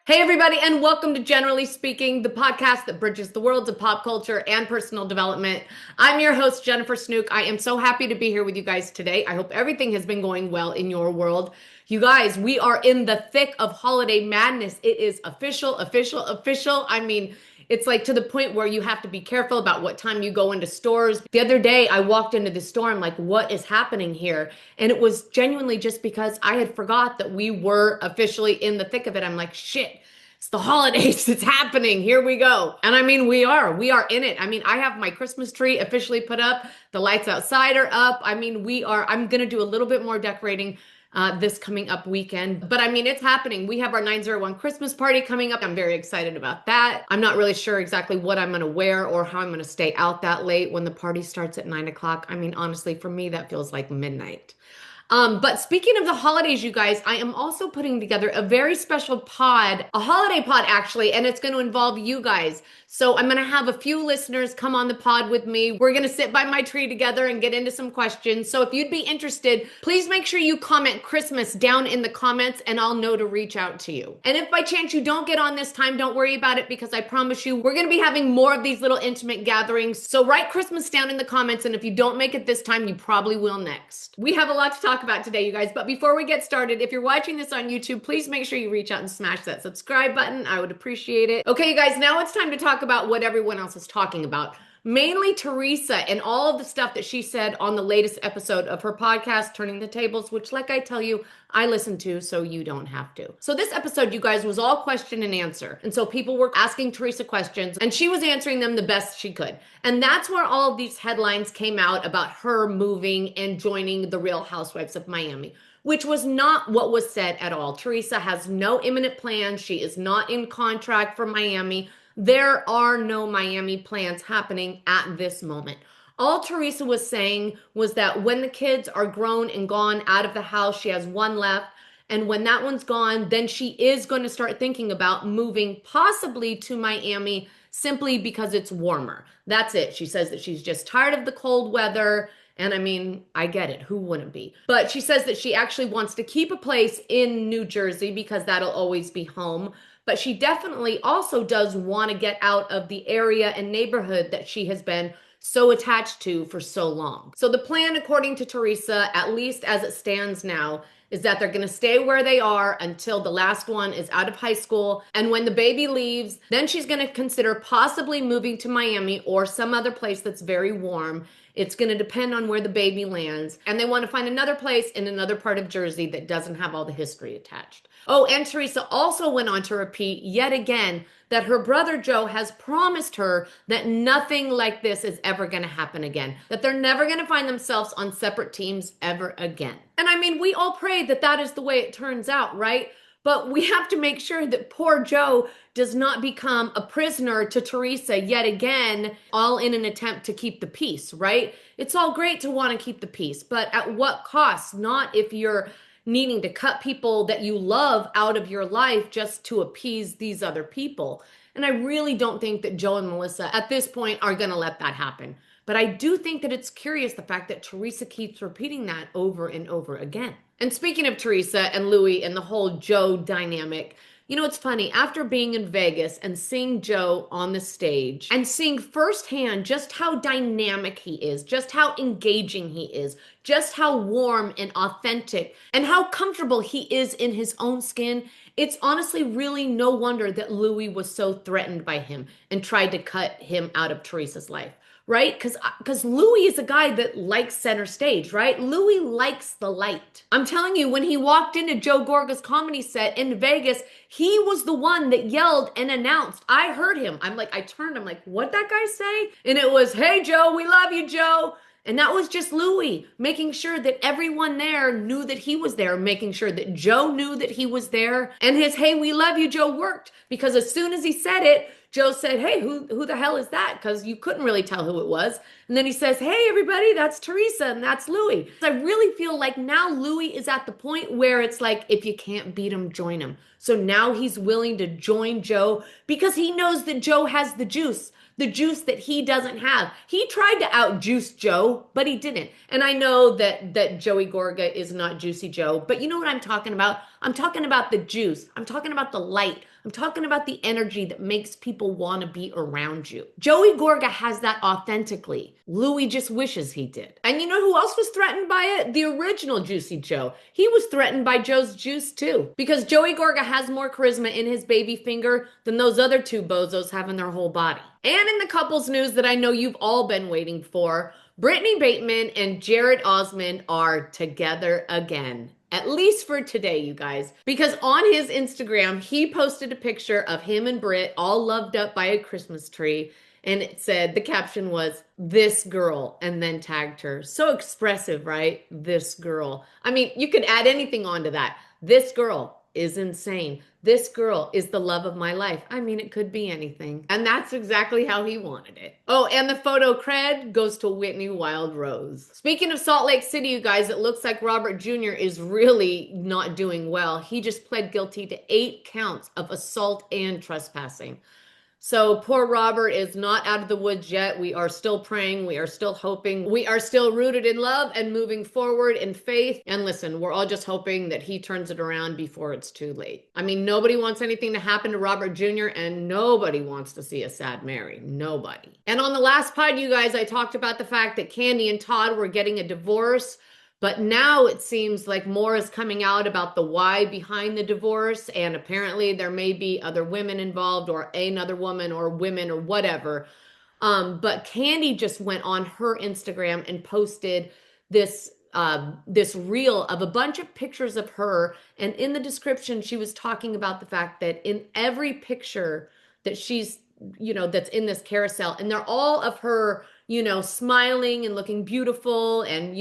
Hey, everybody, and welcome to Generally Speaking, the podcast that bridges the worlds of pop culture and personal development. I'm your host, Jennifer Snook. I am so happy to be here with you guys today. I hope everything has been going well in your world. You guys, we are in the thick of holiday madness. It is official. I mean, it's like to the point where you have to be careful about what time you go into stores. The other day, I walked into the store. I'm like, what is happening here? And it was genuinely just because I had forgot that we were officially in the thick of it. I'm like, shit, it's the holidays. It's happening. Here we go. And I mean, we are in it. I mean, I have my Christmas tree officially put up. The lights outside are up. I mean, I'm going to do a little bit more decorating this coming up weekend. But I mean, it's happening. We have our 901 Christmas party coming up. I'm very excited about that. I'm not really sure exactly what I'm going to wear or how I'm going to stay out that late when the party starts at 9 o'clock. I mean, honestly, for me, that feels like midnight. But speaking of the holidays, you guys, I am also putting together a very special pod, a holiday pod actually, and it's going to involve you guys. So I'm going to have a few listeners come on the pod with me. We're going to sit by my tree together and get into some questions. So if you'd be interested, please make sure you comment Christmas down in the comments and I'll know to reach out to you. And if by chance you don't get on this time, don't worry about it because I promise you, we're going to be having more of these little intimate gatherings. So write Christmas down in the comments. And if you don't make it this time, you probably will next. We have a lot to talk about today, you guys. But before we get started, if you're watching this on YouTube, please make sure you reach out and smash that subscribe button. I would appreciate it. Okay, you guys, now it's time to talk about what everyone else is talking about. Mainly Teresa and all of the stuff that she said on the latest episode of her podcast, Turning the Tables, which, like I tell you, I listen to so you don't have to. So this episode, you guys, was all question and answer. And so people were asking Teresa questions and she was answering them the best she could. And that's where all of these headlines came out about her moving and joining the Real Housewives of Miami, which was not what was said at all. Teresa has no imminent plans. She is not in contract for Miami. There are no Miami plans happening at this moment. All Teresa was saying was that when the kids are grown and gone out of the house, she has one left. And when that one's gone, then she is going to start thinking about moving possibly to Miami simply because it's warmer. That's it. She says that she's just tired of the cold weather. And I mean, I get it. Who wouldn't be? But she says that she actually wants to keep a place in New Jersey because that'll always be home. But she definitely also does want to get out of the area and neighborhood that she has been so attached to for so long. So the plan, according to Teresa, at least as it stands now, is that they're going to stay where they are until the last one is out of high school. And when the baby leaves, then she's going to consider possibly moving to Miami or some other place that's very warm. It's going to depend on where the baby lands. And they want to find another place in another part of Jersey that doesn't have all the history attached. Oh, and Teresa also went on to repeat yet again that her brother Joe has promised her that nothing like this is ever going to happen again, that they're never going to find themselves on separate teams ever again. And I mean, we all pray that that is the way it turns out, right? But we have to make sure that poor Joe does not become a prisoner to Teresa yet again, all in an attempt to keep the peace, right? It's all great to want to keep the peace, but at what cost? Not if you're needing to cut people that you love out of your life just to appease these other people. And I really don't think that Joe and Melissa at this point are going to let that happen. But I do think that it's curious the fact that Teresa keeps repeating that over and over again. And speaking of Teresa and Louis and the whole Joe dynamic, you know, it's funny, after being in Vegas and seeing Joe on the stage and seeing firsthand just how dynamic he is, just how engaging he is, just how warm and authentic and how comfortable he is in his own skin, it's honestly really no wonder that Louis was so threatened by him and tried to cut him out of Teresa's life. Right? Because Louis is a guy that likes center stage, right? Louis likes the light. I'm telling you, when he walked into Joe Gorga's comedy set in Vegas, he was the one that yelled and announced. I heard him. I turned, I'm like, what'd that guy say? And it was, hey, Joe, we love you, Joe. And that was just Louis making sure that everyone there knew that he was there, making sure that Joe knew that he was there. And his, hey, we love you, Joe worked because as soon as he said it, Joe said, hey, who the hell is that? Because you couldn't really tell who it was. And then he says, hey, everybody, that's Teresa and that's Louis. I really feel like now Louis is at the point where it's like, if you can't beat him, join him. So now he's willing to join Joe because he knows that Joe has the juice that he doesn't have. He tried to outjuice Joe, but he didn't. And I know that Joey Gorga is not Juicy Joe, but you know what I'm talking about? I'm talking about the juice. I'm talking about the light. I'm talking about the energy that makes people want to be around you. Joey Gorga has that authentically. Louis just wishes he did. And you know who else was threatened by it? The original Juicy Joe. He was threatened by Joe's juice too, because Joey Gorga has more charisma in his baby finger than those other two bozos have in their whole body. And in the couples news that I know you've all been waiting for, Brittany Bateman and Jared Osmond are together again. At least for today, you guys. Because on his Instagram, he posted a picture of him and Britt all loved up by a Christmas tree. And it said, the caption was, "This girl," and then tagged her. So expressive, right? This girl. I mean, you could add anything onto that. This girl is insane. This girl is the love of my life. I mean, it could be anything. And that's exactly how he wanted it. Oh, and the photo cred goes to Whitney Wild Rose. Speaking of Salt Lake City, you guys, it looks like Robert Jr. is really not doing well. He just pled guilty to 8 counts of assault and trespassing. So poor Robert is not out of the woods yet. We are still praying. We are still hoping. We are still rooted in love and moving forward in faith. And listen, we're all just hoping that he turns it around before it's too late. I mean, nobody wants anything to happen to Robert Jr. and nobody wants to see a sad Mary. Nobody. And on the last pod, you guys, I talked about the fact that Kandi and Todd were getting a divorce. But now it seems like more is coming out about the why behind the divorce. And apparently there may be other women involved or another woman or women or whatever. But Kandi just went on her Instagram and posted this reel of a bunch of pictures of her. And in the description, she was talking about the fact that in every picture that she's, that's in this carousel, and they're all of her, smiling and looking beautiful and,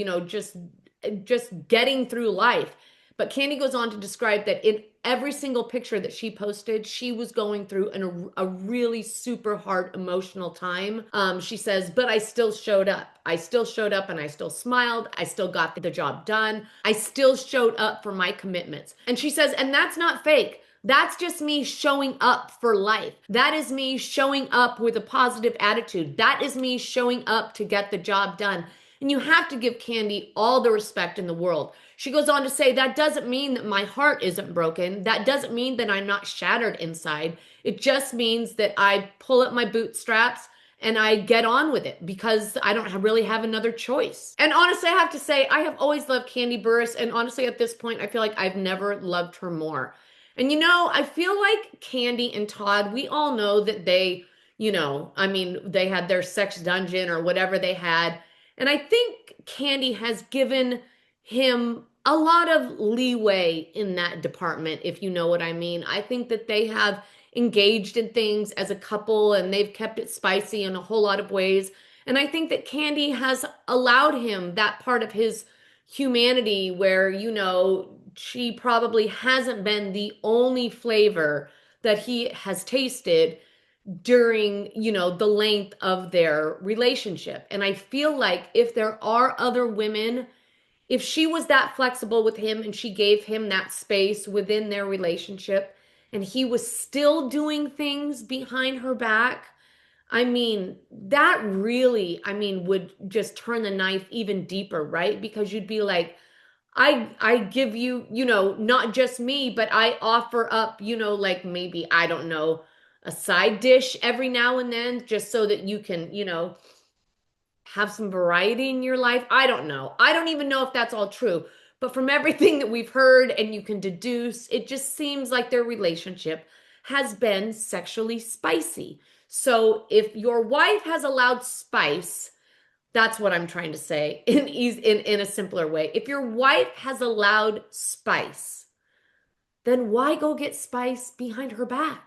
just getting through life. But Kandi goes on to describe that in every single picture that she posted, she was going through a really super hard emotional time. She says, but I still showed up. I still showed up and I still smiled. I still got the job done. I still showed up for my commitments. And she says, and that's not fake. That's just me showing up for life. That is me showing up with a positive attitude. That is me showing up to get the job done. And you have to give Kandi all the respect in the world. She goes on to say, that doesn't mean that my heart isn't broken. That doesn't mean that I'm not shattered inside. It just means that I pull up my bootstraps and I get on with it because I don't really have another choice. And honestly, I have to say, I have always loved Kandi Burruss. And honestly, at this point, I feel like I've never loved her more. And I feel like Kandi and Todd, we all know that they, they had their sex dungeon or whatever they had. And I think Kandi has given him a lot of leeway in that department, if you know what I mean. I think that they have engaged in things as a couple and they've kept it spicy in a whole lot of ways. And I think that Kandi has allowed him that part of his humanity where, she probably hasn't been the only flavor that he has tasted during, the length of their relationship. And I feel like if there are other women, if she was that flexible with him and she gave him that space within their relationship and he was still doing things behind her back, that really, would just turn the knife even deeper, right? Because you'd be like, I give you, not just me, but I offer up, like maybe, I don't know, a side dish every now and then just so that you can, have some variety in your life. I don't know. I don't even know if that's all true. But from everything that we've heard and you can deduce, it just seems like their relationship has been sexually spicy. So if your wife has allowed spice, that's what I'm trying to say in a simpler way. If your wife has allowed spice, then why go get spice behind her back?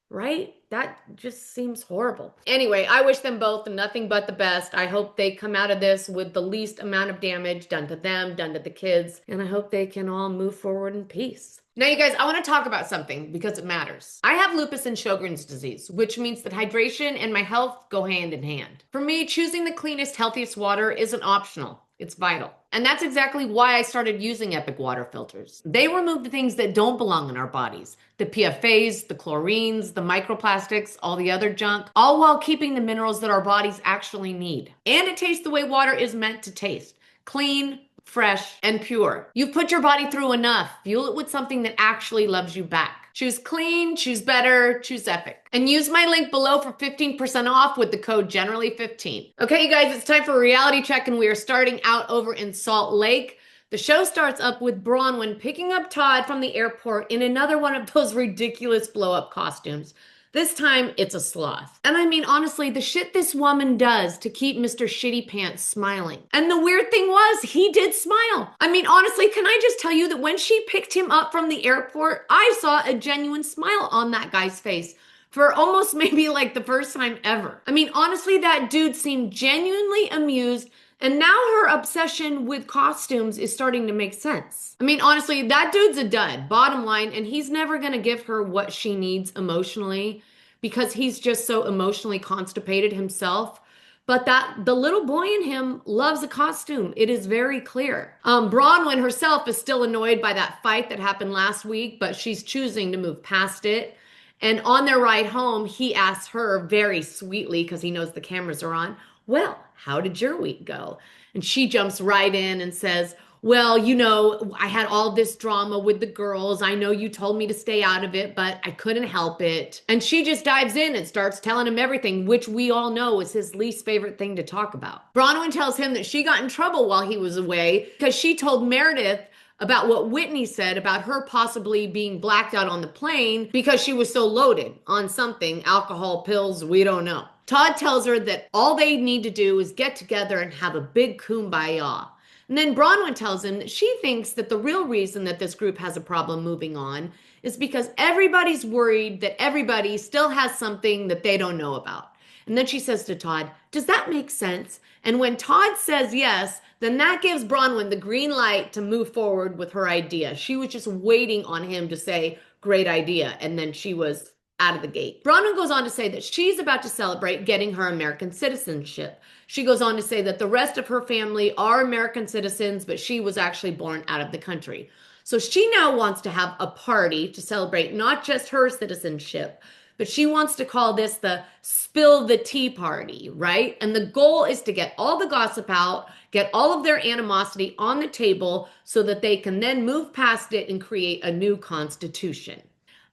Right? That just seems horrible. Anyway, I wish them both nothing but the best. I hope they come out of this with the least amount of damage done to them, done to the kids, and I hope they can all move forward in peace. Now, you guys, I want to talk about something because it matters. I have lupus and Sjogren's disease, which means that hydration and my health go hand in hand. For me, choosing the cleanest, healthiest water isn't optional. It's vital. And that's exactly why I started using Epic water filters. They remove the things that don't belong in our bodies. The PFAs, the chlorines, the microplastics, all the other junk, all while keeping the minerals that our bodies actually need. And it tastes the way water is meant to taste. Clean, fresh, and pure. You've put your body through enough. Fuel it with something that actually loves you back. Choose clean, choose better, choose epic. And use my link below for 15% off with the code Jenerally15. Okay, you guys, it's time for a reality check, and we are starting out over in Salt Lake. The show starts up with Bronwyn picking up Todd from the airport in another one of those ridiculous blow-up costumes. This time, it's a sloth. And I mean, honestly, the shit this woman does to keep Mr. Shitty Pants smiling. And the weird thing was, he did smile. I mean, honestly, can I just tell you that when she picked him up from the airport, I saw a genuine smile on that guy's face for almost maybe like the first time ever. I mean, honestly, that dude seemed genuinely amused. And now her obsession with costumes is starting to make sense. I mean, honestly, that dude's a dud, bottom line, and he's never gonna give her what she needs emotionally because he's just so emotionally constipated himself. But the little boy in him loves a costume. It is very clear. Bronwyn herself is still annoyed by that fight that happened last week, but she's choosing to move past it. And on their ride home, he asks her very sweetly, because he knows the cameras are on, well, how did your week go? And she jumps right in and says, well, you know, I had all this drama with the girls. I know you told me to stay out of it, but I couldn't help it. And she just dives in and starts telling him everything, which we all know is his least favorite thing to talk about. Bronwyn tells him that she got in trouble while he was away because she told Meredith about what Whitney said about her possibly being blacked out on the plane because she was so loaded on something, alcohol, pills, we don't know. Todd tells her that all they need to do is get together and have a big kumbaya. And then Bronwyn tells him that she thinks that the real reason that this group has a problem moving on is because everybody's worried that everybody still has something that they don't know about. And then she says to Todd, does that make sense? And when Todd says yes, then that gives Bronwyn the green light to move forward with her idea. She was just waiting on him to say, great idea. And then she was out of the gate. Bronwyn goes on to say that she's about to celebrate getting her American citizenship. She goes on to say that the rest of her family are American citizens, but she was actually born out of the country. So she now wants to have a party to celebrate not just her citizenship, but she wants to call this the spill the tea party, right? And the goal is to get all the gossip out, get all of their animosity on the table so that they can then move past it and create a new constitution.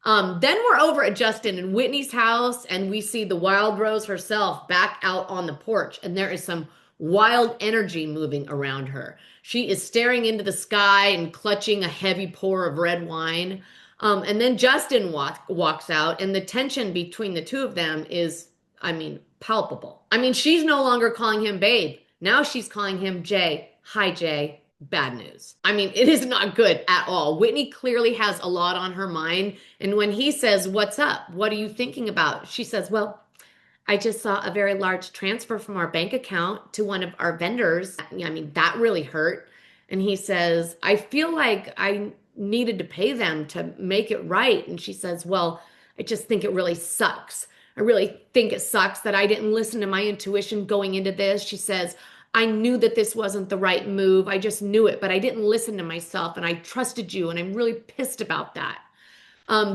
Then we're over at Justin and Whitney's house, and we see the Wild Rose herself back out on the porch, and there is some wild energy moving around her. She is staring into the sky and clutching a heavy pour of red wine. And then Justin walks out, and the tension between the two of them is, I mean, palpable. I mean, she's no longer calling him babe. Now she's calling him Jay. Hi, Jay. Bad news. I mean, it is not good at all. Whitney clearly has a lot on her mind. And when he says, what's up? What are you thinking about? She says, well, I just saw a very large transfer from our bank account to one of our vendors. I mean, that really hurt. And he says, I feel like I needed to pay them to make it right. And she says, well, I just think it really sucks. I really think it sucks that I didn't listen to my intuition going into this. She says, I knew that this wasn't the right move. I just knew it, but I didn't listen to myself, and I trusted you, and I'm really pissed about that.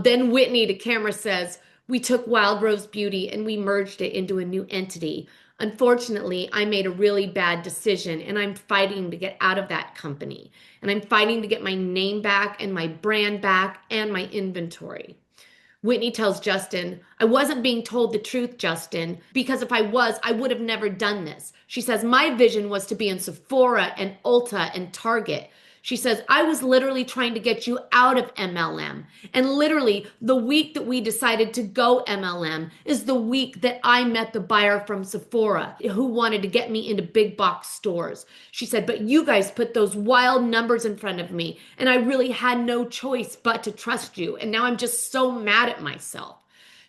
Then Whitney to camera says, we took Wild Rose Beauty and we merged it into a new entity. Unfortunately, I made a really bad decision, and I'm fighting to get out of that company. And I'm fighting to get my name back and my brand back and my inventory. Whitney tells Justin, I wasn't being told the truth, Justin, because if I was, I would have never done this. She says, my vision was to be in Sephora and Ulta and Target. She says, I was literally trying to get you out of MLM. And literally, the week that we decided to go MLM is the week that I met the buyer from Sephora who wanted to get me into big box stores. She said, but you guys put those wild numbers in front of me, and I really had no choice but to trust you. And now I'm just so mad at myself.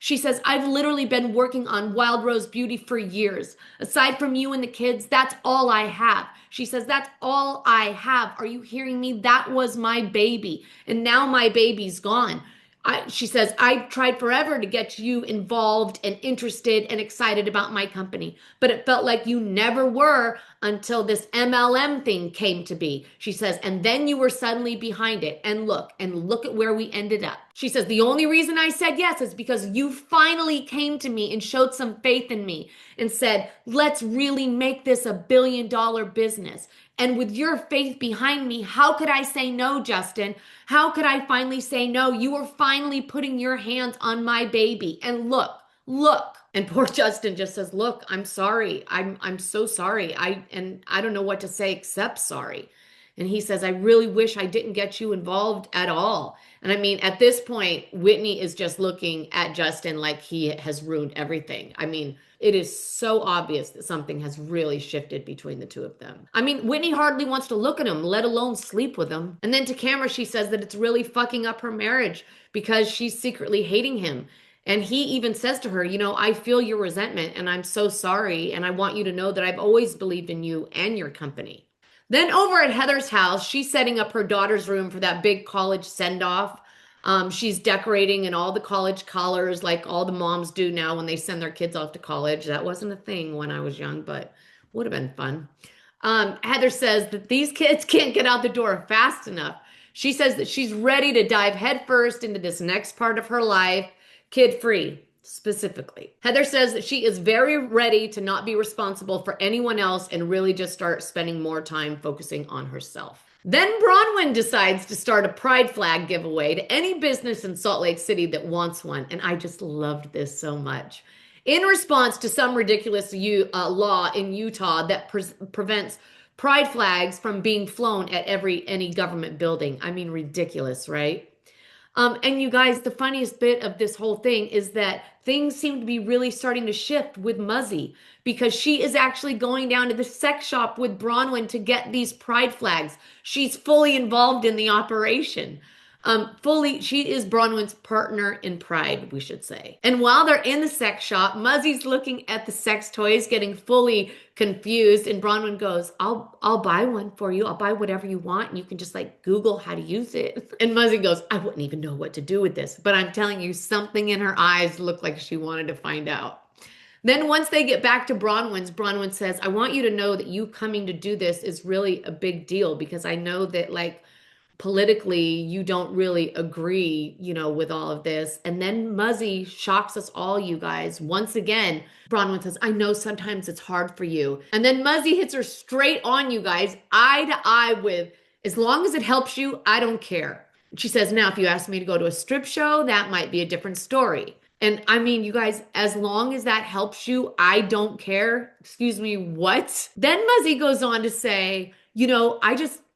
She says, I've literally been working on Wild Rose Beauty for years. Aside from you and the kids, that's all I have. She says, that's all I have. Are you hearing me? That was my baby. And now my baby's gone. She says, I tried forever to get you involved and interested and excited about my company, but it felt like you never were until this MLM thing came to be. She says, and then you were suddenly behind it. And look at where we ended up. She says, the only reason I said yes is because you finally came to me and showed some faith in me and said, let's really make this a billion-dollar business. And with your faith behind me, how could I say no, Justin? How could I finally say no? You were finally putting your hands on my baby. And look. And poor Justin just says, look, I'm sorry. I'm so sorry. I don't know what to say except sorry. And he says, I really wish I didn't get you involved at all. And I mean, at this point, Whitney is just looking at Justin like he has ruined everything. I mean, it is so obvious that something has really shifted between the two of them. I mean, Whitney hardly wants to look at him, let alone sleep with him. And then to camera, she says that it's really fucking up her marriage because she's secretly hating him. And he even says to her, you know, I feel your resentment and I'm so sorry. And I want you to know that I've always believed in you and your company. Then over at Heather's house, she's setting up her daughter's room for that big college send-off. She's decorating in all the college colors like all the moms do now when they send their kids off to college. That wasn't a thing when I was young, but would have been fun. Heather says that these kids can't get out the door fast enough. She says that she's ready to dive headfirst into this next part of her life, kid-free. Specifically, Heather says that she is very ready to not be responsible for anyone else and really just start spending more time focusing on herself. Then Bronwyn decides to start a pride flag giveaway to any business in Salt Lake City that wants one. And I just loved this so much. In response to some ridiculous law in Utah that prevents pride flags from being flown at any government building. I mean, ridiculous, right? And you guys, the funniest bit of this whole thing is that things seem to be really starting to shift with Muzzy because she is actually going down to the sex shop with Bronwyn to get these pride flags. She's fully involved in the operation. She is Bronwyn's partner in pride, we should say. And while they're in the sex shop, Muzzy's looking at the sex toys, getting fully confused. And Bronwyn goes, I'll buy one for you. I'll buy whatever you want. And you can just like Google how to use it. And Muzzy goes, I wouldn't even know what to do with this. But I'm telling you, something in her eyes looked like she wanted to find out. Then once they get back to Bronwyn's, Bronwyn says, I want you to know that you coming to do this is really a big deal because I know that like politically you don't really agree, you know, with all of this. And then Muzzy shocks us all, you guys. Once again, Bronwyn says, I know sometimes it's hard for you. And then Muzzy hits her straight on, you guys, eye to eye with, as long as it helps you, I don't care. She says, now, if you ask me to go to a strip show, that might be a different story. And I mean, you guys, as long as that helps you, I don't care. Excuse me, what? Then Muzzy goes on to say, you know,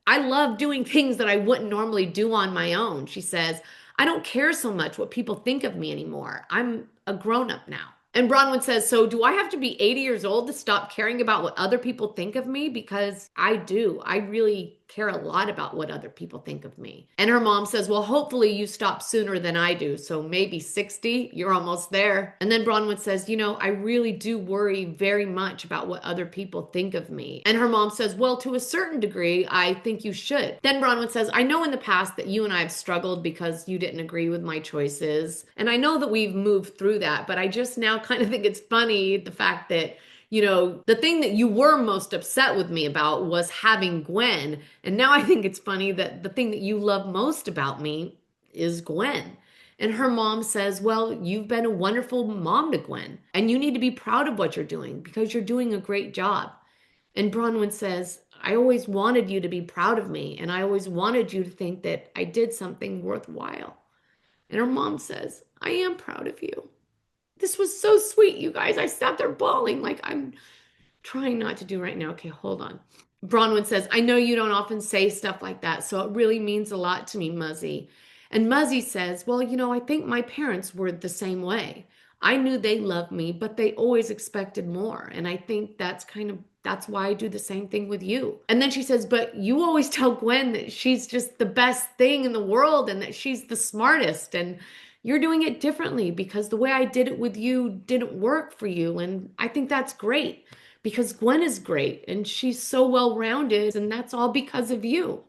I love doing things that I wouldn't normally do on my own. She says, I don't care so much what people think of me anymore. I'm a grown-up now. And Bronwyn says, so do I have to be 80 years old to stop caring about what other people think of me? Because I do. I really care a lot about what other people think of me. And her mom says, well, hopefully you stop sooner than I do. So maybe 60, you're almost there. And then Bronwyn says, you know, I really do worry very much about what other people think of me. And her mom says, well, to a certain degree, I think you should. Then Bronwyn says, I know in the past that you and I have struggled because you didn't agree with my choices. And I know that we've moved through that, but I just now kind of think it's funny the fact that, you know, the thing that you were most upset with me about was having Gwen. And now I think it's funny that the thing that you love most about me is Gwen. And her mom says, well, you've been a wonderful mom to Gwen, and you need to be proud of what you're doing because you're doing a great job. And Bronwyn says, I always wanted you to be proud of me, and I always wanted you to think that I did something worthwhile. And her mom says, I am proud of you. This was so sweet, you guys. I sat there bawling like I'm trying not to do right now. Okay, hold on. Bronwyn says, I know you don't often say stuff like that, so it really means a lot to me, Muzzy. And Muzzy says, well, you know, I think my parents were the same way. I knew they loved me, but they always expected more. And I think that's why I do the same thing with you. And then she says, but you always tell Gwen that she's just the best thing in the world and that she's the smartest. And you're doing it differently because the way I did it with you didn't work for you. And I think that's great because Gwen is great and she's so well-rounded and that's all because of you.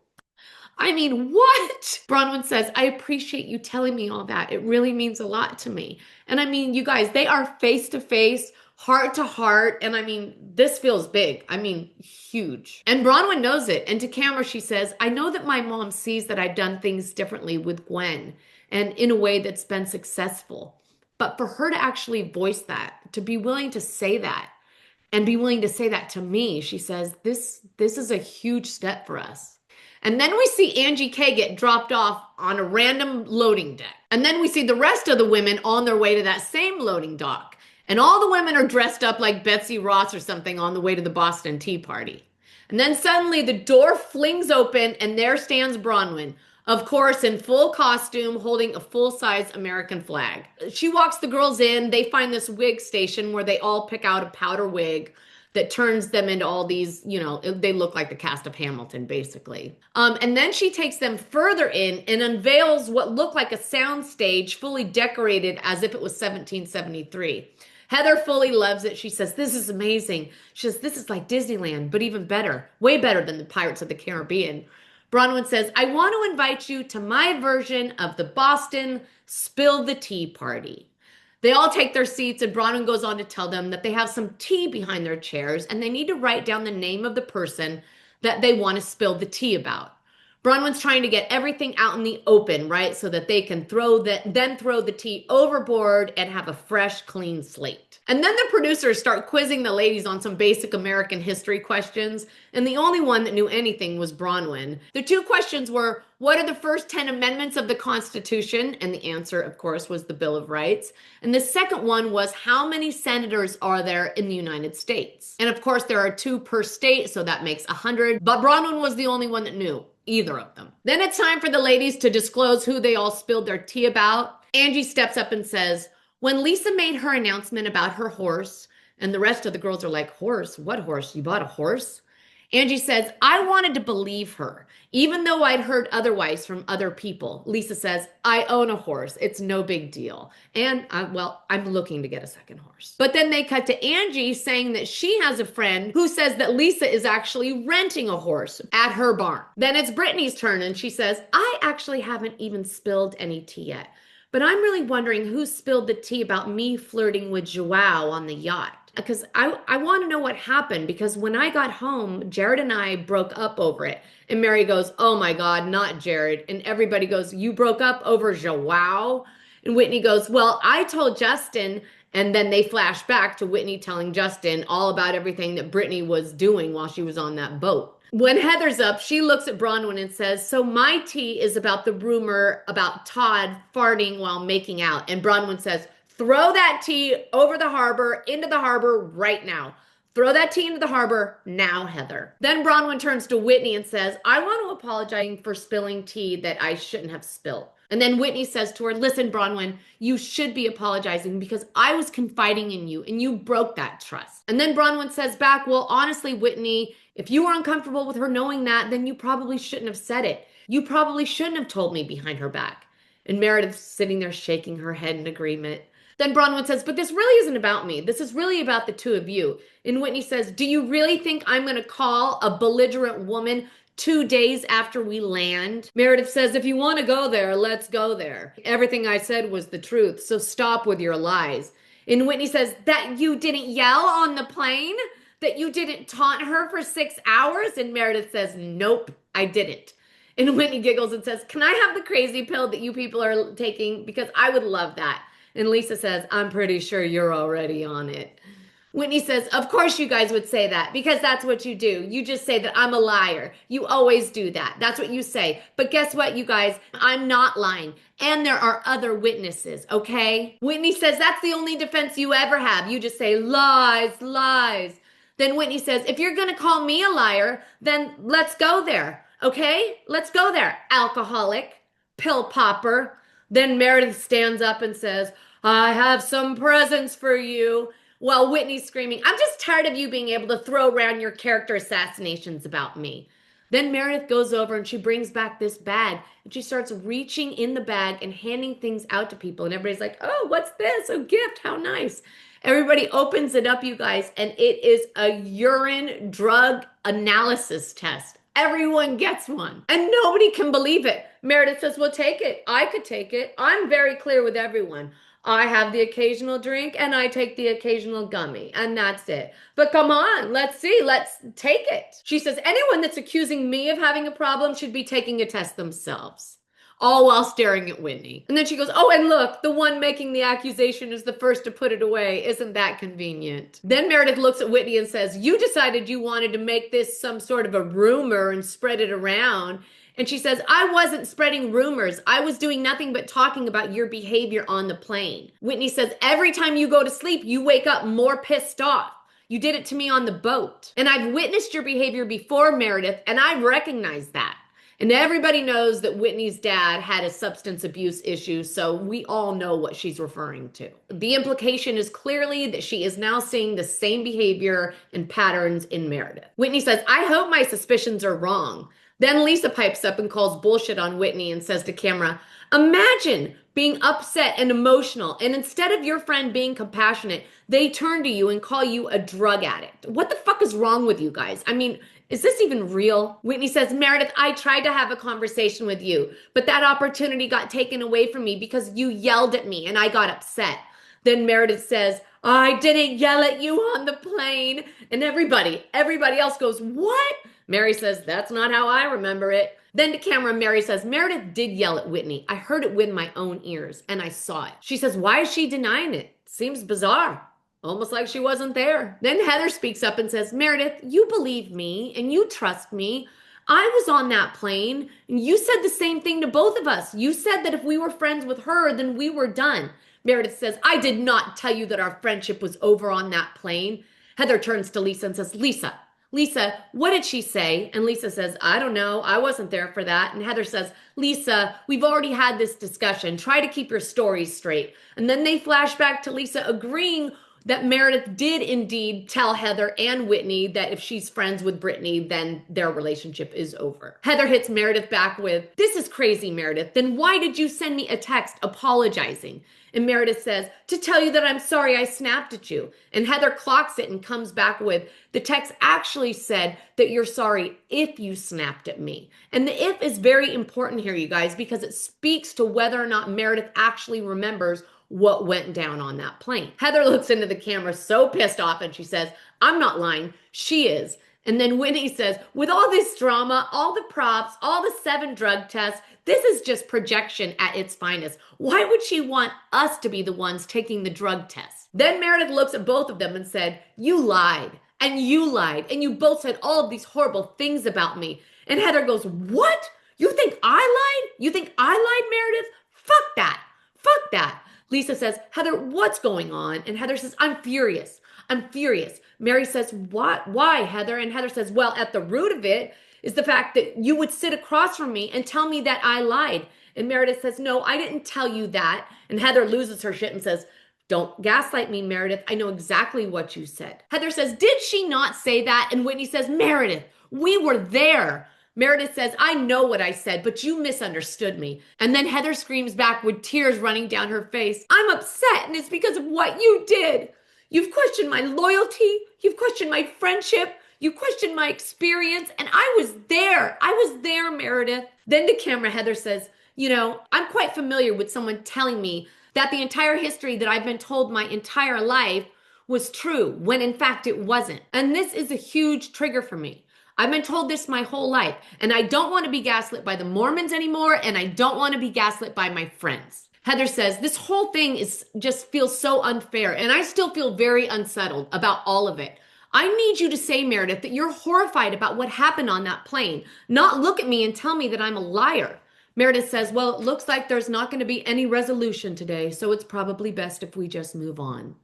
I mean, what? Bronwyn says, I appreciate you telling me all that. It really means a lot to me. And I mean, you guys, they are face-to-face, heart-to-heart. And I mean, this feels big. I mean, huge. And Bronwyn knows it. And to camera, she says, I know that my mom sees that I've done things differently with Gwen. and in a way that's been successful. But for her to actually voice that, to be willing to say that, and be willing to say that to me, she says, this is a huge step for us. And then we see Angie K get dropped off on a random loading deck. And then we see the rest of the women on their way to that same loading dock. And all the women are dressed up like Betsy Ross or something on the way to the Boston Tea Party. And then suddenly the door flings open and there stands Bronwyn, of course, in full costume, holding a full-size American flag. She walks the girls in. They find this wig station where they all pick out a powder wig that turns them into all these, they look like the cast of Hamilton, basically. And then she takes them further in and unveils what looked like a sound stage fully decorated as if it was 1773. Heather fully loves it. She says, this is amazing. She says, this is like Disneyland, but even better, way better than the Pirates of the Caribbean. Bronwyn says, I want to invite you to my version of the Boston Spill the Tea Party. They all take their seats, and Bronwyn goes on to tell them that they have some tea behind their chairs and they need to write down the name of the person that they want to spill the tea about. Bronwyn's trying to get everything out in the open, right? So that they can throw the tea overboard and have a fresh, clean slate. And then the producers start quizzing the ladies on some basic American history questions. And the only one that knew anything was Bronwyn. The two questions were, what are the first 10 amendments of the Constitution? And the answer, of course, was the Bill of Rights. And the second one was, how many senators are there in the United States? And of course, there are 2 per state, so that makes 100. But Bronwyn was the only one that knew either of them. Then it's time for the ladies to disclose who they all spilled their tea about. Angie steps up and says, when Lisa made her announcement about her horse, and the rest of the girls are like, horse? What horse? You bought a horse? Angie says, I wanted to believe her, even though I'd heard otherwise from other people. Lisa says, I own a horse. It's no big deal. And I'm looking to get a second horse. But then they cut to Angie saying that she has a friend who says that Lisa is actually renting a horse at her barn. Then it's Brittany's turn and she says, I actually haven't even spilled any tea yet. But I'm really wondering who spilled the tea about me flirting with Joao on the yacht. Because I want to know what happened, because when I got home, Jared and I broke up over it. And Mary goes, oh my God, not Jared. And everybody goes, you broke up over Joao? And Whitney goes, well, I told Justin. And then they flash back to Whitney telling Justin all about everything that Brittany was doing while she was on that boat. When Heather's up, she looks at Bronwyn and says, so my tea is about the rumor about Todd farting while making out. And Bronwyn says, throw that tea over the harbor, into the harbor right now. Throw that tea into the harbor now, Heather. Then Bronwyn turns to Whitney and says, I want to apologize for spilling tea that I shouldn't have spilled. And then Whitney says to her, listen, Bronwyn, you should be apologizing because I was confiding in you and you broke that trust. And then Bronwyn says back, well, honestly, Whitney, if you were uncomfortable with her knowing that, then you probably shouldn't have said it. You probably shouldn't have told me behind her back. And Meredith's sitting there shaking her head in agreement. Then Bronwyn says, but this really isn't about me. This is really about the two of you. And Whitney says, do you really think I'm going to call a belligerent woman 2 days after we land? Meredith says, if you want to go there, let's go there. Everything I said was the truth, so stop with your lies. And Whitney says, that you didn't yell on the plane? That you didn't taunt her for 6 hours? And Meredith says, nope, I didn't. And Whitney giggles and says, can I have the crazy pill that you people are taking? Because I would love that. And Lisa says, I'm pretty sure you're already on it. Whitney says, of course you guys would say that because that's what you do. You just say that I'm a liar. You always do that. That's what you say. But guess what, you guys? I'm not lying. And there are other witnesses, okay? Whitney says, that's the only defense you ever have. You just say lies, lies. Then Whitney says, if you're going to call me a liar, then let's go there, okay? Let's go there, alcoholic, pill popper. Then Meredith stands up and says, I have some presents for you. While Whitney's screaming, I'm just tired of you being able to throw around your character assassinations about me. Then Meredith goes over and she brings back this bag and she starts reaching in the bag and handing things out to people. And everybody's like, oh, what's this? A gift. How nice. Everybody opens it up, you guys, and it is a urine drug analysis test. Everyone gets one and nobody can believe it. Meredith says, well, take it. I could take it. I'm very clear with everyone. I have the occasional drink and I take the occasional gummy and that's it. But come on, let's see. Let's take it. She says, anyone that's accusing me of having a problem should be taking a test themselves. all while staring at Whitney. And then she goes, oh, and look, the one making the accusation is the first to put it away. Isn't that convenient? Then Meredith looks at Whitney and says, you decided you wanted to make this some sort of a rumor and spread it around. And she says, I wasn't spreading rumors. I was doing nothing but talking about your behavior on the plane. Whitney says, every time you go to sleep, you wake up more pissed off. You did it to me on the boat. And I've witnessed your behavior before, Meredith, and I recognize that. And everybody knows that Whitney's dad had a substance abuse issue, so we all know what she's referring to. The implication is clearly that she is now seeing the same behavior and patterns in Meredith. Whitney says, I hope my suspicions are wrong. Then Lisa pipes up and calls bullshit on Whitney and says to camera, imagine being upset and emotional, and instead of your friend being compassionate, they turn to you and call you a drug addict. What the fuck is wrong with you guys? I mean, is this even real? Whitney says, Meredith, I tried to have a conversation with you, but that opportunity got taken away from me because you yelled at me and I got upset. Then Meredith says, I didn't yell at you on the plane. And everybody else goes, what? Mary says, that's not how I remember it. Then to camera, Mary says, Meredith did yell at Whitney. I heard it with my own ears and I saw it. She says, why is she denying it? Seems bizarre. Almost like she wasn't there. Then Heather speaks up and says, Meredith, you believe me and you trust me. I was on that plane and you said the same thing to both of us. You said that if we were friends with her, then we were done. Meredith says, I did not tell you that our friendship was over on that plane. Heather turns to Lisa and says, Lisa, what did she say? And Lisa says, I don't know. I wasn't there for that. And Heather says, Lisa, we've already had this discussion. Try to keep your stories straight. And then they flash back to Lisa agreeing that Meredith did indeed tell Heather and Whitney that if she's friends with Britani, then their relationship is over. Heather hits Meredith back with, this is crazy, Meredith. Then why did you send me a text apologizing? And Meredith says, to tell you that I'm sorry I snapped at you. And Heather clocks it and comes back with, the text actually said that you're sorry if you snapped at me. And the if is very important here, you guys, because it speaks to whether or not Meredith actually remembers what went down on that plane. Heather looks into the camera so pissed off and she says, I'm not lying, she is. And then Whitney says, with all this drama, all the props, all the 7 drug tests, this is just projection at its finest. Why would she want us to be the ones taking the drug tests? Then Meredith looks at both of them and said, you lied, and you both said all of these horrible things about me. And Heather goes, what? You think I lied? You think I lied, Meredith? Fuck that. Fuck that. Lisa says, Heather, what's going on? And Heather says, I'm furious. I'm furious. Mary says, what? Why, Heather? And Heather says, well, at the root of it is the fact that you would sit across from me and tell me that I lied. And Meredith says, no, I didn't tell you that. And Heather loses her shit and says, don't gaslight me, Meredith. I know exactly what you said. Heather says, did she not say that? And Whitney says, Meredith, we were there. Meredith says, I know what I said, but you misunderstood me. And then Heather screams back with tears running down her face, I'm upset, and it's because of what you did. You've questioned my loyalty. You've questioned my friendship. You questioned my experience, and I was there. I was there, Meredith. Then to camera, Heather says, you know, I'm quite familiar with someone telling me that the entire history that I've been told my entire life was true, when in fact it wasn't. And this is a huge trigger for me. I've been told this my whole life, and I don't want to be gaslit by the Mormons anymore, and I don't want to be gaslit by my friends. Heather says, this whole thing just feels so unfair, and I still feel very unsettled about all of it. I need you to say, Meredith, that you're horrified about what happened on that plane, not look at me and tell me that I'm a liar. Meredith says, well, it looks like there's not going to be any resolution today, so it's probably best if we just move on.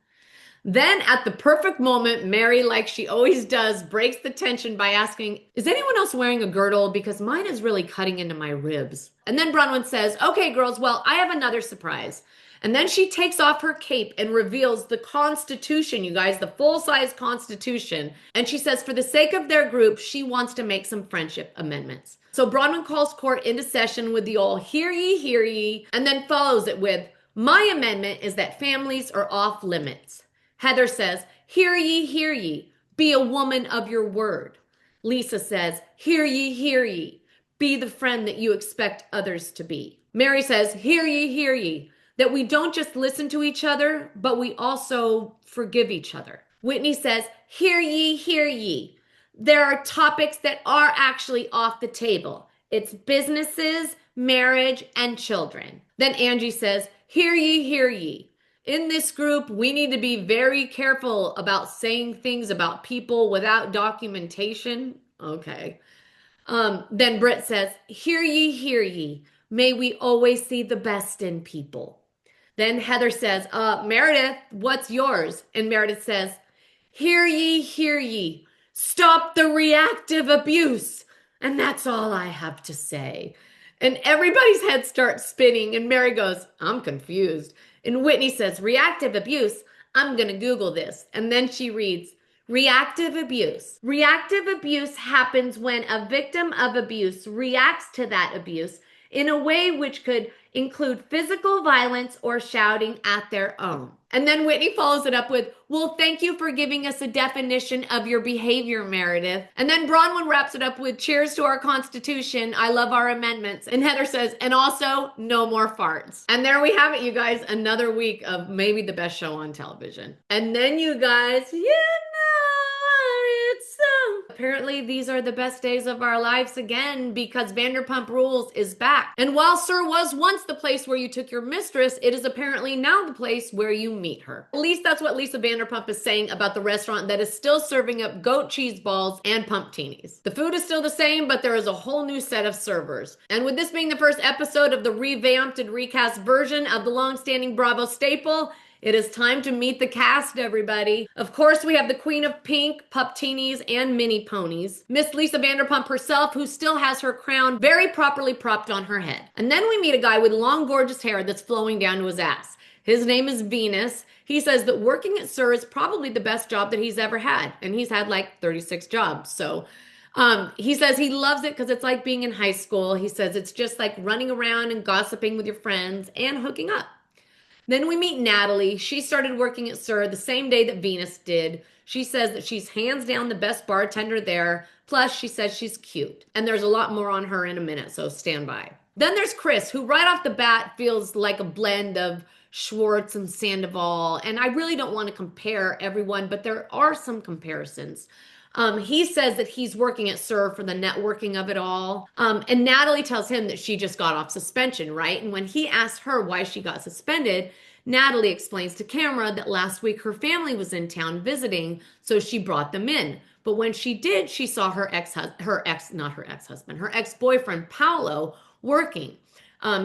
Then at the perfect moment, Mary, like she always does, breaks the tension by asking, is anyone else wearing a girdle? Because mine is really cutting into my ribs. And then Bronwyn says, okay, girls, well, I have another surprise. And then she takes off her cape and reveals the Constitution, you guys, the full-size Constitution. And she says, for the sake of their group, she wants to make some friendship amendments. So Bronwyn calls court into session with the old hear ye, and then follows it with, my amendment is that families are off limits. Heather says, hear ye, be a woman of your word. Lisa says, hear ye, be the friend that you expect others to be. Mary says, hear ye, that we don't just listen to each other, but we also forgive each other. Whitney says, hear ye, there are topics that are actually off the table. It's businesses, marriage, and children. Then Angie says, hear ye, hear ye. In this group, we need to be very careful about saying things about people without documentation. Okay. Then Britt says, hear ye, hear ye. May we always see the best in people. Then Heather says, Meredith, what's yours? And Meredith says, hear ye, hear ye. Stop the reactive abuse. And that's all I have to say. And everybody's head starts spinning. And Mary goes, I'm confused. And Whitney says, reactive abuse. I'm going to Google this. And then she reads, reactive abuse. Reactive abuse happens when a victim of abuse reacts to that abuse in a way which could include physical violence or shouting at their own. And then Whitney follows it up with, well, thank you for giving us a definition of your behavior, Meredith. And then Bronwyn wraps it up with, cheers to our Constitution. I love our amendments. And Heather says, and also no more farts. And there we have it, you guys. Another week of maybe the best show on television. And then you guys, it's so. Apparently, these are the best days of our lives again because Vanderpump Rules is back. And while SUR was once the place where you took your mistress, it is apparently now the place where you meet her. At least that's what Lisa Vanderpump is saying about the restaurant that is still serving up goat cheese balls and pumptinis. The food is still the same, but there is a whole new set of servers. And with this being the first episode of the revamped and recast version of the long-standing Bravo staple, it is time to meet the cast, everybody. Of course, we have the Queen of Pink, Puptinis, and Mini Ponies. Miss Lisa Vanderpump herself, who still has her crown very properly propped on her head. And then we meet a guy with long, gorgeous hair that's flowing down to his ass. His name is Venus. He says that working at SUR is probably the best job that he's ever had. And he's had like 36 jobs. So he says he loves it because it's like being in high school. He says it's just like running around and gossiping with your friends and hooking up. Then we meet Natalie. She started working at SUR the same day that Venus did. She says that she's hands down the best bartender there. Plus, she says she's cute. And there's a lot more on her in a minute, so stand by. Then there's Chris, who right off the bat feels like a blend of Schwartz and Sandoval. And I really don't want to compare everyone, but there are some comparisons. He says that he's working at SUR for the networking of it all. And Natalie tells him that she just got off suspension, right? And when he asks her why she got suspended, Natalie explains to camera that last week her family was in town visiting, so she brought them in. But when she did, she saw her ex-boyfriend, Paolo, working.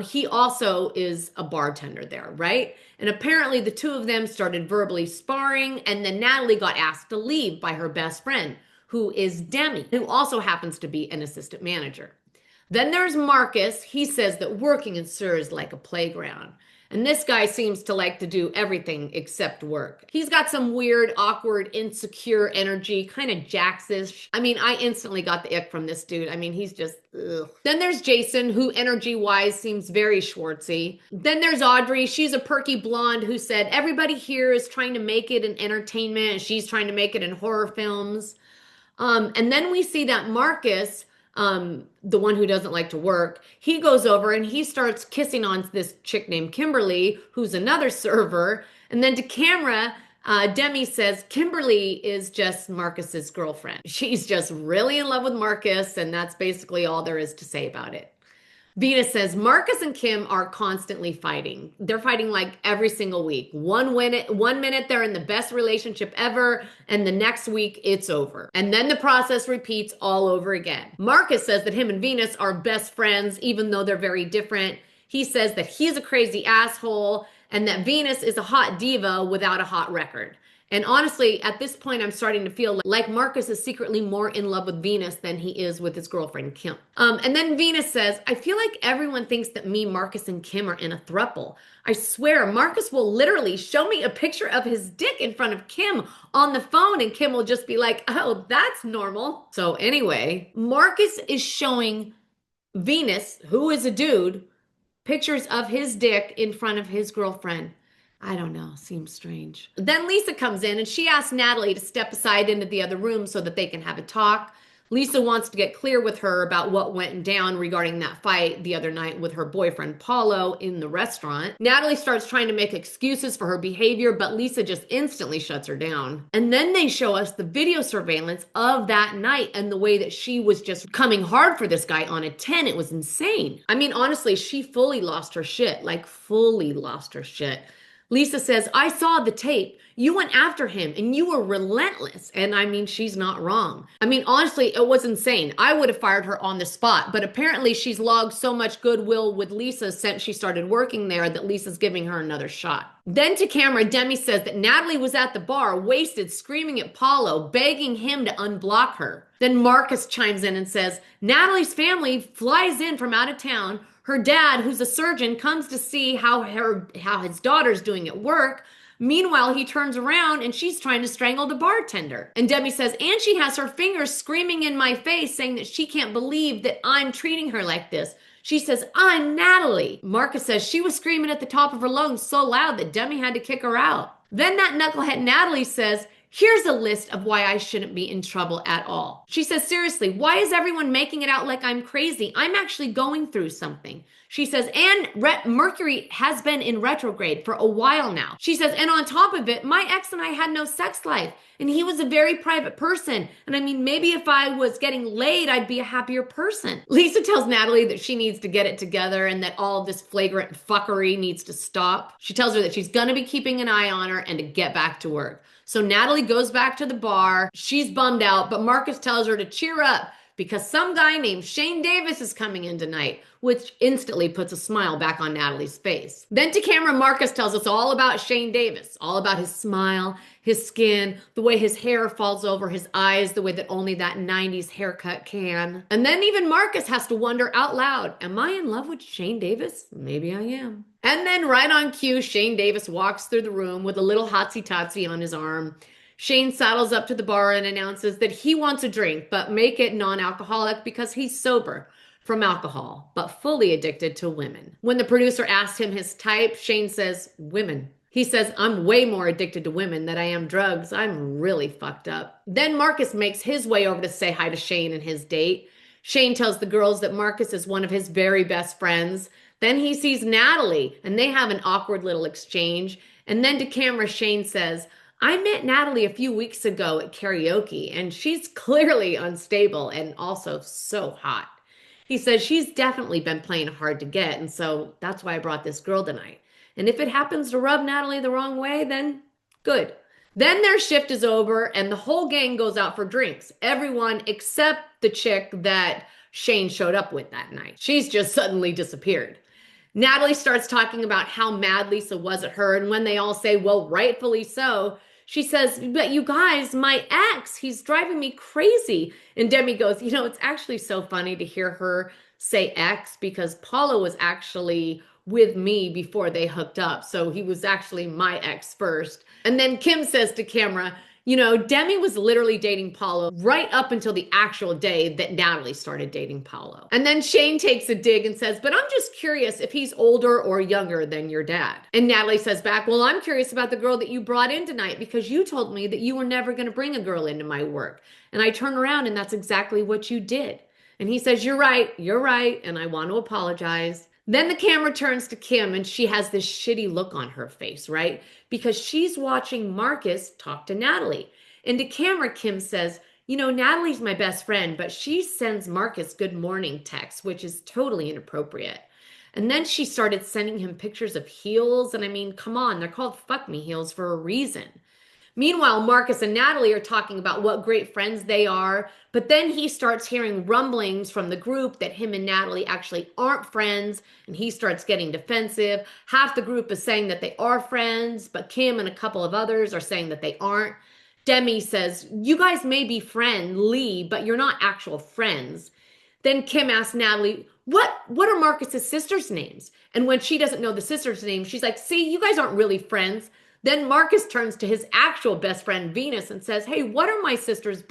He also is a bartender there, right? And apparently the two of them started verbally sparring, and then Natalie got asked to leave by her best friend, who is Demi, who also happens to be an assistant manager. Then there's Marcus. He says that working in SUR is like a playground. And this guy seems to like to do everything except work. He's got some weird, awkward, insecure energy, kind of Jax-ish. I mean, I instantly got the ick from this dude. I mean, he's just, ugh. Then there's Jason, who energy-wise seems very Schwartzy. Then there's Audrey. She's a perky blonde who said, everybody here is trying to make it in entertainment, and she's trying to make it in horror films. And then we see that Marcus, the one who doesn't like to work, he goes over and he starts kissing on this chick named Kimberly, who's another server. And then to camera, Demi says Kimberly is just Marcus's girlfriend. She's just really in love with Marcus, and that's basically all there is to say about it. Venus says Marcus and Kim are constantly fighting. They're fighting like every single week. One minute they're in the best relationship ever, and the next week it's over. And then the process repeats all over again. Marcus says that him and Venus are best friends, even though they're very different. He says that he's a crazy asshole and that Venus is a hot diva without a hot record. And honestly, at this point, I'm starting to feel like Marcus is secretly more in love with Venus than he is with his girlfriend, Kim. And then Venus says, I feel like everyone thinks that me, Marcus, and Kim are in a throuple. I swear, Marcus will literally show me a picture of his dick in front of Kim on the phone, and Kim will just be like, oh, that's normal. So anyway, Marcus is showing Venus, who is a dude, pictures of his dick in front of his girlfriend. I don't know, seems strange. Then Lisa comes in and she asks Natalie to step aside into the other room so that they can have a talk. Lisa wants to get clear with her about what went down regarding that fight the other night with her boyfriend Paulo in the restaurant. Natalie starts trying to make excuses for her behavior, but Lisa just instantly shuts her down. And then they show us the video surveillance of that night and the way that she was just coming hard for this guy on a 10. It was insane. I mean, honestly, she fully lost her shit, like fully lost her shit. Lisa says, I saw the tape. You went after him and you were relentless. And I mean, she's not wrong. I mean, honestly, it was insane. I would have fired her on the spot, but apparently she's logged so much goodwill with Lisa since she started working there that Lisa's giving her another shot. Then to camera, Demi says that Natalie was at the bar, wasted, screaming at Paulo, begging him to unblock her. Then Marcus chimes in and says, Natalie's family flies in from out of town. Her dad, who's a surgeon, comes to see how his daughter's doing at work. Meanwhile, he turns around and she's trying to strangle the bartender. And Debbie says, and she has her fingers screaming in my face, saying that she can't believe that I'm treating her like this. She says, I'm Natalie. Marcus says she was screaming at the top of her lungs so loud that Demi had to kick her out. Then that knucklehead Natalie says, here's a list of why I shouldn't be in trouble at all. She says, seriously, why is everyone making it out like I'm crazy? I'm actually going through something. She says, and Mercury has been in retrograde for a while now. She says, and on top of it, my ex and I had no sex life, and he was a very private person. And I mean, maybe if I was getting laid, I'd be a happier person. Lisa tells Natalie that she needs to get it together and that all of this flagrant fuckery needs to stop. She tells her that she's gonna be keeping an eye on her and to get back to work. So Natalie goes back to the bar. She's bummed out, but Marcus tells her to cheer up because some guy named Shayne Davis is coming in tonight, which instantly puts a smile back on Natalie's face. Then to camera, Marcus tells us all about Shayne Davis, all about his smile, his skin, the way his hair falls over his eyes, the way that only that 90s haircut can. And then even Marcus has to wonder out loud, am I in love with Shayne Davis? Maybe I am. And then right on cue, Shayne Davis walks through the room with a little hotsy-totsy on his arm. Shayne saddles up to the bar and announces that he wants a drink, but make it non-alcoholic because he's sober from alcohol, but fully addicted to women. When the producer asks him his type, Shayne says, women. He says, I'm way more addicted to women than I am drugs. I'm really fucked up. Then Marcus makes his way over to say hi to Shayne and his date. Shayne tells the girls that Marcus is one of his very best friends. Then he sees Natalie and they have an awkward little exchange. And then to camera, Shayne says, I met Natalie a few weeks ago at karaoke and she's clearly unstable and also so hot. He says she's definitely been playing hard to get, and so that's why I brought this girl tonight. And if it happens to rub Natalie the wrong way, then good. Then their shift is over and the whole gang goes out for drinks. Everyone except the chick that Shayne showed up with that night. She's just suddenly disappeared. Natalie starts talking about how mad Lisa was at her, and when they all say, well, rightfully so, she says, but you guys, my ex, he's driving me crazy. And Demi goes, you know, it's actually so funny to hear her say ex because Paulo was actually with me before they hooked up. So he was actually my ex first. And then Kim says to camera, you know, Demi was literally dating Paulo right up until the actual day that Natalie started dating Paulo. And then Shayne takes a dig and says, but I'm just curious if he's older or younger than your dad. And Natalie says back, well, I'm curious about the girl that you brought in tonight because you told me that you were never going to bring a girl into my work. And I turn around and that's exactly what you did. And he says, you're right, and I want to apologize. Then the camera turns to Kim and she has this shitty look on her face, right? Because she's watching Marcus talk to Natalie. And to camera, Kim says, you know, Natalie's my best friend, but she sends Marcus good morning texts, which is totally inappropriate. And then she started sending him pictures of heels. And I mean, come on, they're called fuck me heels for a reason. Meanwhile, Marcus and Natalie are talking about what great friends they are, but then he starts hearing rumblings from the group that him and Natalie actually aren't friends, and he starts getting defensive. Half the group is saying that they are friends, but Kim and a couple of others are saying that they aren't. Demi says, you guys may be friendly, but you're not actual friends. Then Kim asks Natalie, what are Marcus's sisters' names? And when she doesn't know the sisters' names, she's like, see, you guys aren't really friends. Then Marcus turns to his actual best friend, Venus, and says, hey, what are my sister's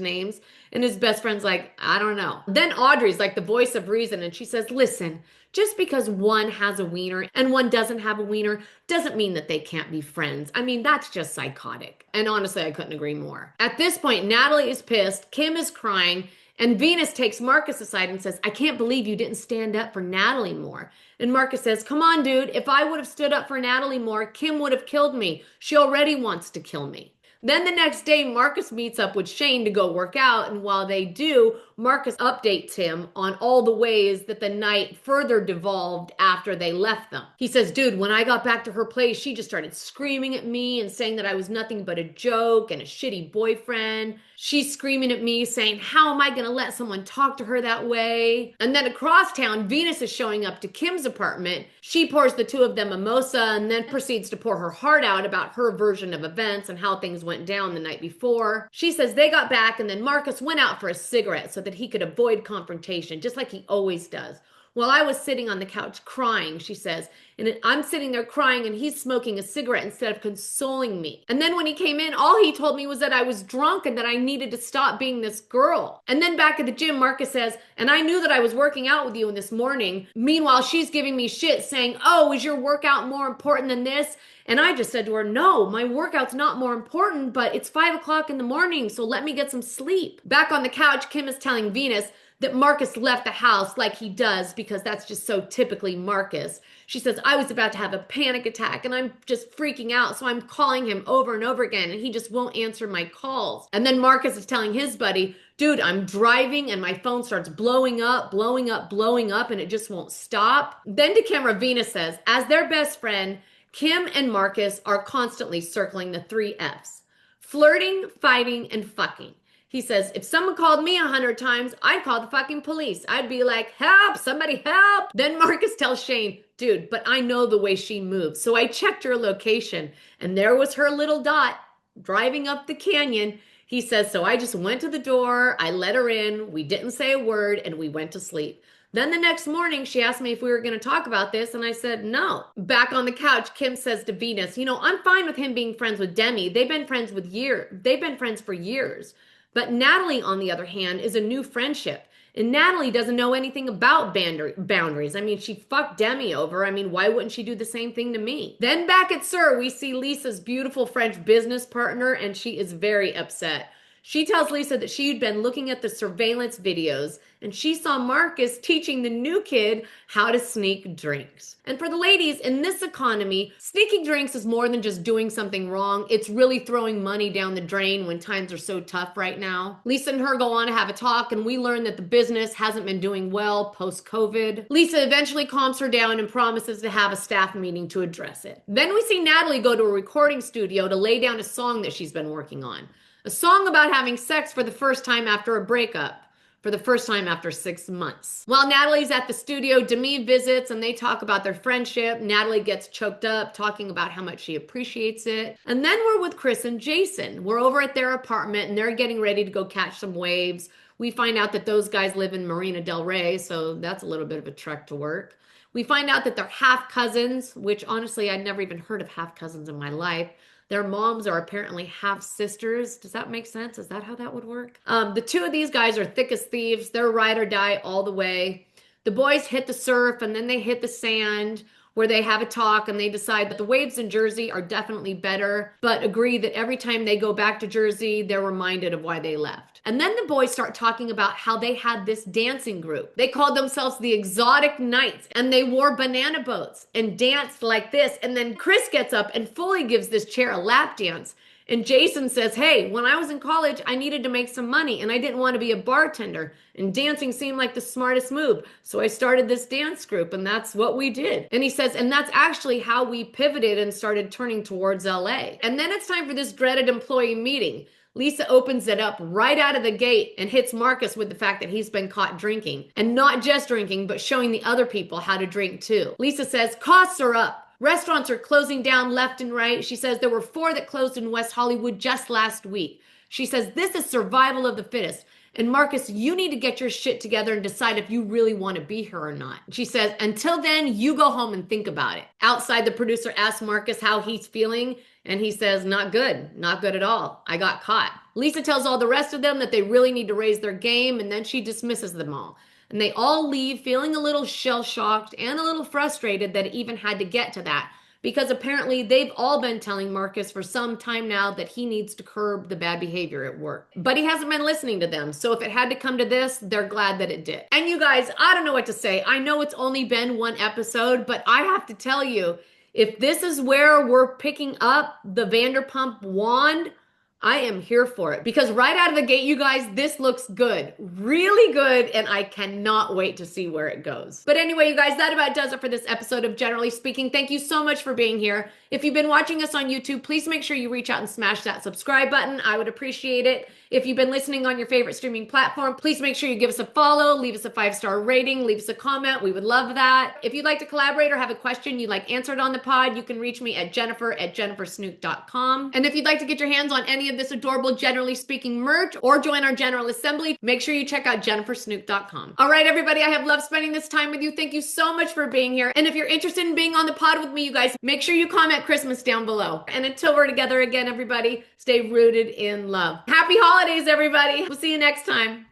names? And his best friend's like, I don't know. Then Audrey's like the voice of reason, and she says, listen, just because one has a wiener and one doesn't have a wiener doesn't mean that they can't be friends. I mean, that's just psychotic. And honestly, I couldn't agree more. At this point, Natalie is pissed, Kim is crying, and Venus takes Marcus aside and says, I can't believe you didn't stand up for Natalie more. And Marcus says, come on, dude. If I would have stood up for Natalie more, Kim would have killed me. She already wants to kill me. Then the next day, Marcus meets up with Shayne to go work out. And while they do, Marcus updates him on all the ways that the night further devolved after they left them. He says, dude, when I got back to her place, she just started screaming at me and saying that I was nothing but a joke and a shitty boyfriend. She's screaming at me saying, how am I going to let someone talk to her that way? And then across town, Venus is showing up to Kim's apartment. She pours the two of them mimosa and then proceeds to pour her heart out about her version of events and how things went down the night before. She says they got back and then Marcus went out for a cigarette so that he could avoid confrontation, just like he always does. While I was sitting on the couch crying, she says, and I'm sitting there crying and he's smoking a cigarette instead of consoling me. And then when he came in, all he told me was that I was drunk and that I needed to stop being this girl. And then back at the gym, Marcus says, and I knew that I was working out with you in this morning. Meanwhile, she's giving me shit saying, oh, is your workout more important than this? And I just said to her, no, my workout's not more important, but it's 5 o'clock in the morning, so let me get some sleep. Back on the couch, Kim is telling Venus that Marcus left the house like he does because that's just so typically Marcus. She says, I was about to have a panic attack and I'm just freaking out. So I'm calling him over and over again and he just won't answer my calls. And then Marcus is telling his buddy, dude, I'm driving and my phone starts blowing up and it just won't stop. Then to camera, Venus says, as their best friend, Kim and Marcus are constantly circling the 3 Fs. Flirting, fighting, and fucking. He says, if someone called me 100 times, I'd call the fucking police. I'd be like, help, somebody help. Then Marcus tells Shayne, dude, but I know the way she moves. So I checked her location and there was her little dot driving up the canyon. He says, so I just went to the door, I let her in, we didn't say a word, and we went to sleep. Then the next morning, she asked me if we were going to talk about this, and I said no. Back on the couch, Kim says to Venus, you know, I'm fine with him being friends with Demi. They've been friends for years. But Natalie, on the other hand, is a new friendship. And Natalie doesn't know anything about boundaries. I mean, she fucked Demi over. I mean, why wouldn't she do the same thing to me? Then back at SUR, we see Lisa's beautiful French business partner, and she is very upset. She tells Lisa that she'd been looking at the surveillance videos and she saw Marcus teaching the new kid how to sneak drinks. And for the ladies, in this economy, sneaking drinks is more than just doing something wrong. It's really throwing money down the drain when times are so tough right now. Lisa and her go on to have a talk and we learn that the business hasn't been doing well post-COVID. Lisa eventually calms her down and promises to have a staff meeting to address it. Then we see Natalie go to a recording studio to lay down a song that she's been working on. A song about having sex for the first time after a breakup, for the first time after 6 months. While Natalie's at the studio, Demi visits and they talk about their friendship. Natalie gets choked up talking about how much she appreciates it. And then we're with Chris and Jason. We're over at their apartment and they're getting ready to go catch some waves. We find out that those guys live in Marina Del Rey, so that's a little bit of a trek to work. We find out that they're half cousins, which honestly, I'd never even heard of half cousins in my life. Their moms are apparently half sisters. Does that make sense? Is that how that would work? The two of these guys are thick as thieves. They're ride or die all the way. The boys hit the surf and then they hit the sand where they have a talk and they decide that the waves in Jersey are definitely better, but agree that every time they go back to Jersey, they're reminded of why they left. And then the boys start talking about how they had this dancing group. They called themselves the Exotic Knights and they wore banana boats and danced like this. And then Chris gets up and fully gives this chair a lap dance. And Jason says, hey, when I was in college, I needed to make some money and I didn't want to be a bartender. And dancing seemed like the smartest move. So I started this dance group and that's what we did. And he says, and that's actually how we pivoted and started turning towards LA. And then it's time for this dreaded employee meeting. Lisa opens it up right out of the gate and hits Marcus with the fact that he's been caught drinking. And not just drinking, but showing the other people how to drink too. Lisa says, costs are up. Restaurants are closing down left and right. She says there were 4 that closed in West Hollywood just last week. She says this is survival of the fittest. And Marcus, you need to get your shit together and decide if you really want to be here or not. She says, until then, you go home and think about it. Outside, the producer asks Marcus how he's feeling, and he says, not good at all. I got caught. Lisa tells all the rest of them that they really need to raise their game, and then she dismisses them all. And they all leave feeling a little shell-shocked and a little frustrated that it even had to get to that, because apparently they've all been telling Marcus for some time now that he needs to curb the bad behavior at work. But he hasn't been listening to them, so if it had to come to this, they're glad that it did. And you guys, I don't know what to say. I know it's only been one episode, but I have to tell you, if this is where we're picking up the Vanderpump wand, I am here for it, because right out of the gate, you guys, this looks good, really good, and I cannot wait to see where it goes. But anyway, you guys, that about does it for this episode of Generally Speaking. Thank you so much for being here. If you've been watching us on YouTube, please make sure you reach out and smash that subscribe button. I would appreciate it. If you've been listening on your favorite streaming platform, please make sure you give us a follow, leave us a 5-star rating, leave us a comment. We would love that. If you'd like to collaborate or have a question you'd like answered on the pod, you can reach me at jennifer@jennifersnook.com. And if you'd like to get your hands on any of this adorable Generally Speaking merch or join our General Assembly, make sure you check out jennifersnook.com. All right, everybody, I have loved spending this time with you. Thank you so much for being here. And if you're interested in being on the pod with me, you guys, make sure you comment Christmas down below. And until we're together again, everybody, stay rooted in love. Happy holidays, everybody. We'll see you next time.